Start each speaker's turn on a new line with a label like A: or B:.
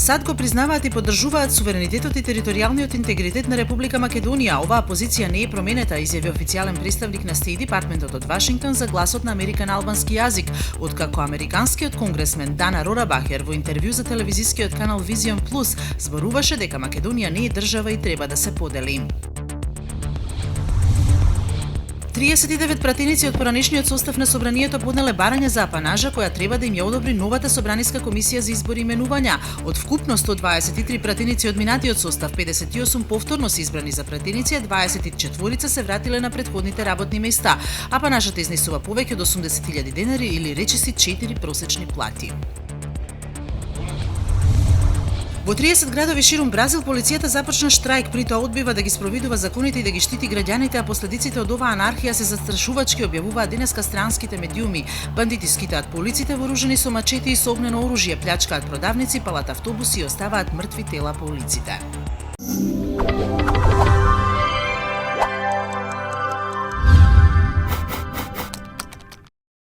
A: САД го признаваат и поддржуваат суверенитетот и територијалниот интегритет на Република Македонија. Оваа позиција не е променета, изјави официјален представник на Стејт департментот од Вашингтон за гласот на Америка на албански јазик, откако американскиот конгресмен Дана Рорабахер во интервју за телевизискиот канал Vision Plus зборуваше дека Македонија не е држава и треба да се подели. 39 пратеници од поранешниот состав на собранието поднеле барање за апанажа која треба да им ја одобри новата собраниска комисија за избори и именувања. Од вкупно 123 пратеници од минатиот состав, 58 повторно се избрани за пратеници, а 24 се вратиле на претходните работни места. Апанажата изнесува повеќе од 80.000 денари или речиси 4 просечни плати. Во 30 градови ширум Бразил полицијата започна штрајк, при тоа одбива да ги спроведува законите и да ги штити граѓаните, а последиците од оваа анархија се застрашувачки, објавуваат денеска странските медиуми. Бандити скитаат по улиците вооружени со мачети и со огнено оружје, плячкаат продавници, палат автобуси и оставаат мртви тела по улиците.